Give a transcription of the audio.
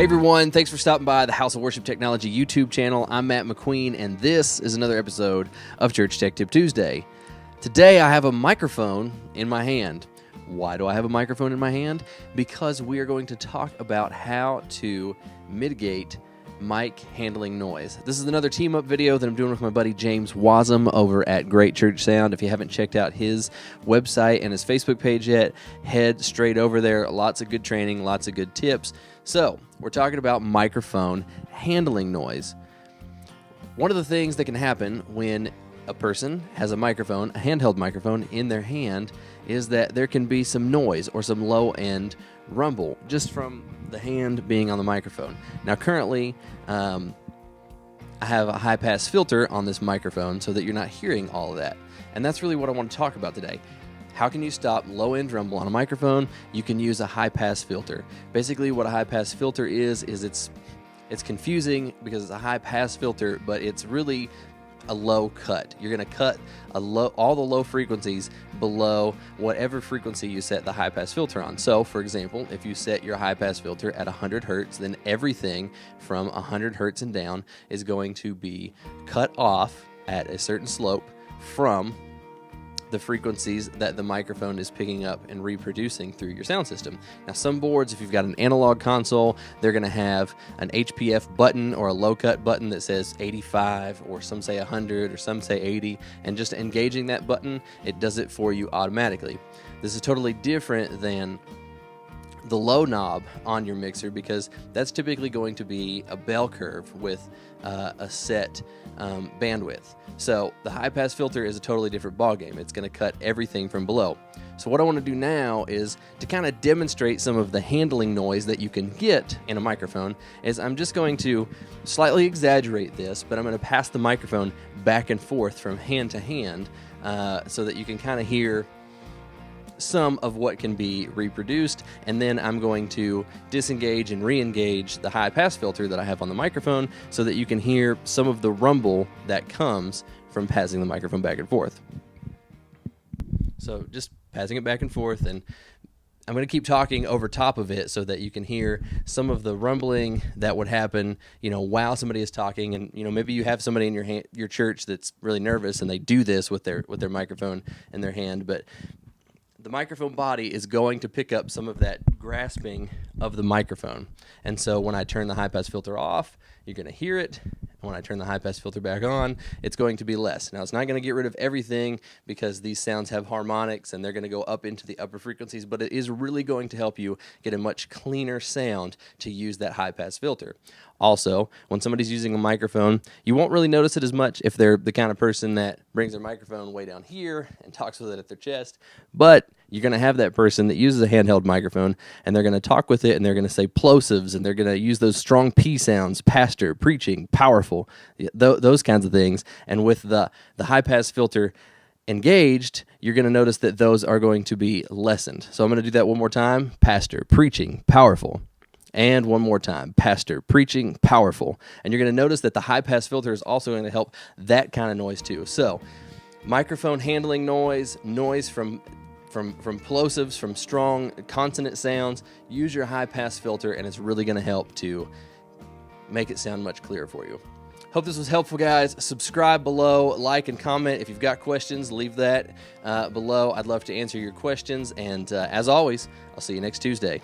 Hey everyone, thanks for stopping by the House of Worship Technology YouTube channel. I'm Matt McQueen, and this is another episode of Church Tech Tip Tuesday. Today I have a microphone in my hand. Why do I have a microphone in my hand? Because we are going to talk about how to mitigate mic handling noise. This is another team-up video that I'm doing with my buddy James Wasm over at Great Church Sound. If you haven't checked out his website and his Facebook page yet, head straight over there. Lots of good training, lots of good tips. So, we're talking about microphone handling noise. One of the things that can happen when a person has a microphone, a handheld microphone, in their hand is that there can be some noise or some low-end rumble just from the hand being on the microphone. Now, currently, I have a high-pass filter on this microphone so that you're not hearing all of that. And that's really what I want to talk about today. How can you stop low-end rumble on a microphone? You can use a high-pass filter. Basically, what a high-pass filter is it's confusing because it's a high-pass filter, but it's really a low cut. You're going to cut all the low frequencies below whatever frequency you set the high-pass filter on. So, for example, if you set your high-pass filter at 100 hertz, then everything from 100 hertz and down is going to be cut off at a certain slope from the frequencies that the microphone is picking up and reproducing through your sound system. Now, some boards, if you've got an analog console, they're going to have an HPF button or a low-cut button that says 85, or some say 100, or some say 80, and just engaging that button, it does it for you automatically. This is totally different than the low knob on your mixer, because that's typically going to be a bell curve with a set bandwidth. So the high-pass filter is a totally different ballgame. It's going to cut everything from below. So what I want to do now is to kind of demonstrate some of the handling noise that you can get in a microphone. Is I'm just going to slightly exaggerate this, but I'm going to pass the microphone back and forth from hand to hand so that you can kind of hear some of what can be reproduced, and then I'm going to disengage and re-engage the high-pass filter that I have on the microphone so that you can hear some of the rumble that comes from passing the microphone back and forth. So just passing it back and forth, and I'm going to keep talking over top of it so that you can hear some of the rumbling that would happen, while somebody is talking. And, maybe you have somebody in your church that's really nervous and they do this with their microphone in their hand, but the microphone body is going to pick up some of that grasping of the microphone. And so when I turn the high-pass filter off, you're going to hear it. And when I turn the high-pass filter back on, it's going to be less. Now, it's not going to get rid of everything because these sounds have harmonics and they're going to go up into the upper frequencies, but it is really going to help you get a much cleaner sound to use that high-pass filter. Also, when somebody's using a microphone, you won't really notice it as much if they're the kind of person that brings their microphone way down here and talks with it at their chest, but you're going to have that person that uses a handheld microphone, and they're going to talk with it, and they're going to say plosives, and they're going to use those strong P sounds, pastor, preaching, powerful, those kinds of things. And with the high-pass filter engaged, you're going to notice that those are going to be lessened. So I'm going to do that one more time. Pastor, preaching, powerful. And one more time, pastor, preaching, powerful. And you're going to notice that the high-pass filter is also going to help that kind of noise too. So microphone handling noise from plosives, from strong consonant sounds, use your high-pass filter, and it's really going to help to make it sound much clearer for you. Hope this was helpful, guys. Subscribe below, like and comment. If you've got questions, leave that below. I'd love to answer your questions. And as always, I'll see you next Tuesday.